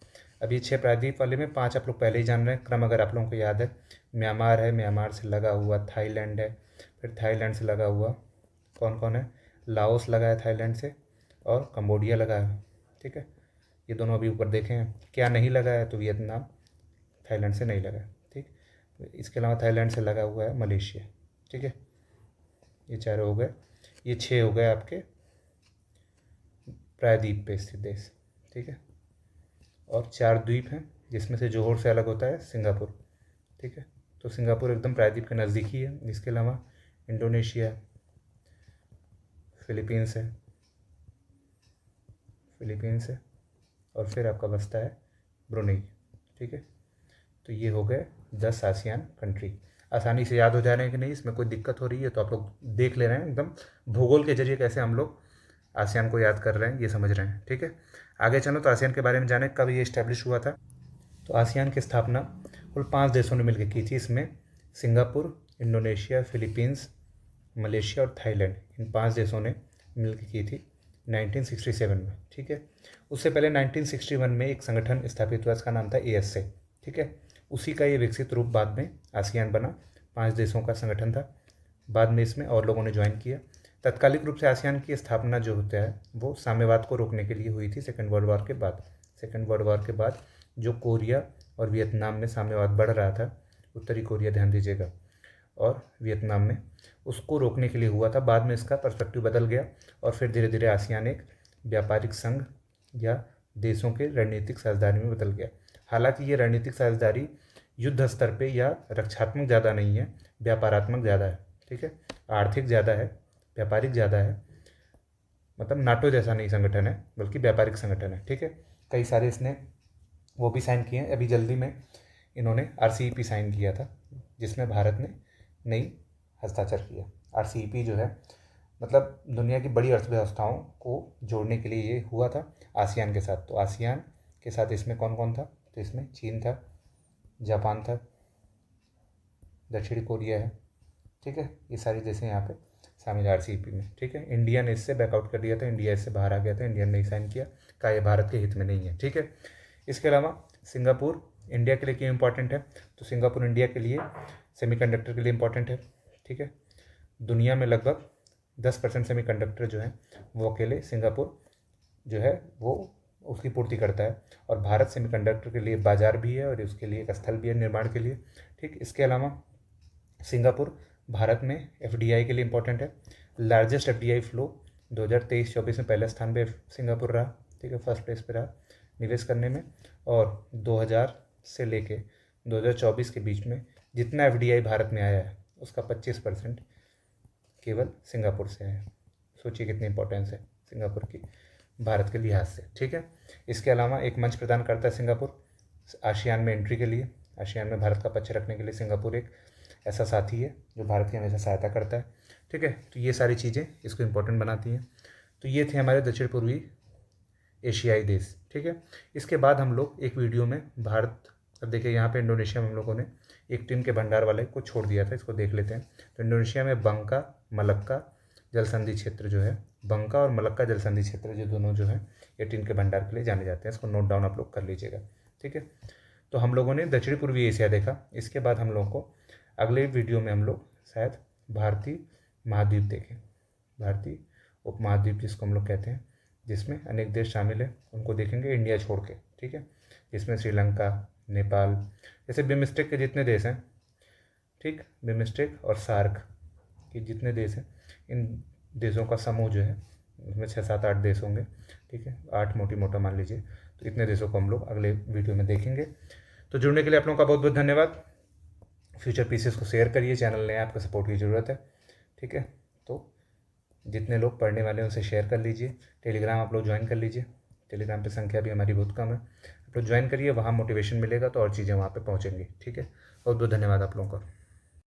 अब ये 6 प्रायद्वीप वाले में 5 आप लोग पहले ही जान रहे हैं, क्रम अगर आप लोगों को याद है। म्यांमार है, म्यांमार से लगा हुआ थाईलैंड है, फिर थाईलैंड से लगा हुआ कौन कौन है, लाओस लगा है थाईलैंड से, और कंबोडिया लगा है, ठीक है। ये दोनों अभी ऊपर देखे हैं। क्या नहीं लगा है? तो वियतनाम थाईलैंड से नहीं लगा है, ठीक। इसके अलावा थाईलैंड से लगा हुआ है मलेशिया, ठीक है। ये 4 हो गए, ये 6 हो गए आपके प्रायद्वीप पे स्थित देश, ठीक है। और 4 द्वीप हैं जिसमें से जोहोर से अलग होता है सिंगापुर, ठीक है। तो सिंगापुर एकदम प्रायद्वीप के नज़दीक ही है। इसके अलावा इंडोनेशिया, फिलीपींस है और फिर आपका बसता है ब्रुनेई, ठीक है। तो ये हो गए 10 आसियान कंट्री। आसानी से याद हो जा रहे हैं कि नहीं, इसमें कोई दिक्कत हो रही है तो आप लोग देख ले रहे हैं एकदम भूगोल के जरिए कैसे हम लोग आसियान को याद कर रहे हैं, ये समझ रहे हैं, ठीक है। आगे चलो तो आसियान के बारे में जाने कब ये इस्टेब्लिश हुआ था। तो आसियान की स्थापना कुल 5 देशों ने मिलकर की थी। इसमें सिंगापुर, इंडोनेशिया, फिलीपींस, मलेशिया और थाईलैंड, इन 5 देशों ने मिलकर की थी 1967 में, ठीक है। उससे पहले 1961 में एक संगठन स्थापित हुआ, इसका नाम था ASA, ठीक है। उसी का ये विकसित रूप बाद में आसियान बना, 5 देशों का संगठन था। बाद में इसमें और लोगों ने ज्वाइन किया। तत्कालिक रूप से आसियान की स्थापना जो होता है वो साम्यवाद को रोकने के लिए हुई थी सेकेंड वर्ल्ड वॉर के बाद। सेकेंड वर्ल्ड वॉर के बाद जो कोरिया और वियतनाम में साम्यवाद बढ़ रहा था, उत्तरी कोरिया ध्यान दीजिएगा, और वियतनाम में, उसको रोकने के लिए हुआ था। बाद में इसका पर्सपेक्टिव बदल गया और फिर धीरे धीरे आसियान एक व्यापारिक संघ या देशों के रणनीतिक साझेदारी में बदल गया। हालांकि ये रणनीतिक साझेदारी युद्ध स्तर पे या रक्षात्मक ज़्यादा नहीं है, व्यापारात्मक ज़्यादा है, ठीक है। आर्थिक ज़्यादा है, व्यापारिक ज़्यादा है। मतलब नाटो जैसा नहीं संगठन है बल्कि व्यापारिक संगठन है, ठीक है। कई सारे इसने वो भी साइन किए हैं। अभी जल्दी में इन्होंने RCEP साइन किया था जिसमें भारत ने नई हस्ताक्षर किया। RCEP जो है मतलब दुनिया की बड़ी अर्थव्यवस्थाओं को जोड़ने के लिए ये हुआ था आसियान के साथ। तो आसियान के साथ इसमें कौन कौन था? तो इसमें चीन था, जापान था, दक्षिण कोरिया है, ठीक है। ये सारी देशें यहाँ पे शामिल RCEP में, ठीक है। इंडिया ने इससे बैकआउट कर दिया था, इंडिया इससे बाहर आ गया था, इंडिया ने नहीं साइन किया, कहा ये भारत के हित में नहीं है, ठीक है। इसके अलावा सिंगापुर इंडिया के लिए क्यों इंपॉर्टेंट है? तो सिंगापुर इंडिया के लिए सेमीकंडक्टर के लिए इंपॉर्टेंट है, ठीक है। दुनिया में लगभग 10% सेमीकंडक्टर जो है वो अकेले सिंगापुर जो है वो उसकी पूर्ति करता है। और भारत सेमीकंडक्टर के लिए बाजार भी है और उसके लिए एक स्थल भी है निर्माण के लिए, ठीक। इसके अलावा सिंगापुर भारत में FDI के लिए इंपॉर्टेंट है। लार्जेस्ट FDI फ्लो 2023-24 में पहले स्थान पे सिंगापुर रहा, ठीक है, फर्स्ट प्लेस पे रहा निवेश करने में। और 2000 से लेके 2024 के बीच में जितना FDI भारत में आया है उसका 25% केवल सिंगापुर से है। सोचिए कितनी इंपॉर्टेंस है सिंगापुर की भारत के लिहाज से, ठीक है। इसके अलावा एक मंच प्रदान करता है सिंगापुर आसियान में एंट्री के लिए। आसियान में भारत का पक्ष रखने के लिए सिंगापुर एक ऐसा साथी है जो भारत की हमेशा सहायता करता है, ठीक है। तो ये सारी चीज़ें इसको इम्पोर्टेंट बनाती हैं। तो ये थे हमारे दक्षिण पूर्वी एशियाई देश, ठीक है। इसके बाद हम लोग एक वीडियो में भारत, अब देखिए यहाँ पे इंडोनेशिया में हम लोगों ने एक टीम के भंडार वाले को छोड़ दिया था, इसको देख लेते हैं। तो इंडोनेशिया में बंका मलक्का जल संधि क्षेत्र जो है, बंका और मलक्का जल संधि क्षेत्र जो दोनों जो है ये टीम के भंडार के लिए जाने जाते हैं। इसको नोट डाउन आप लोग कर लीजिएगा, ठीक है। तो हम लोगों ने दक्षिण पूर्वी एशिया देखा। इसके बाद हम लोगों को अगले वीडियो में हम लोग शायद भारतीय महाद्वीप देखें, भारतीय उपमहाद्वीप जिसको हम लोग कहते हैं, जिसमें अनेक देश शामिल हैं, उनको देखेंगे इंडिया छोड़ के, ठीक है। जिसमें श्रीलंका, नेपाल, जैसे बिमस्टेक के जितने देश हैं, ठीक, बिमस्टेक और सार्क के जितने देश हैं, इन देशों का समूह जो है उसमें 6-7-8 देश होंगे, ठीक है, 8 मोटा मान लीजिए। तो इतने देशों को हम लोग अगले वीडियो में देखेंगे। तो जुड़ने के लिए आप लोगों का बहुत बहुत धन्यवाद। फ्यूचर पीसेस को शेयर करिए, चैनल नया, आपका सपोर्ट की ज़रूरत है, ठीक है। तो जितने लोग पढ़ने वाले हैं उसे शेयर कर लीजिए। टेलीग्राम आप लोग ज्वाइन कर लीजिए, टेलीग्राम पे संख्या भी हमारी बहुत कम है, आप लोग ज्वाइन करिए, वहाँ मोटिवेशन मिलेगा तो और चीज़ें वहाँ पे पहुँचेंगी, ठीक है। बहुत बहुत धन्यवाद आप लोगों का।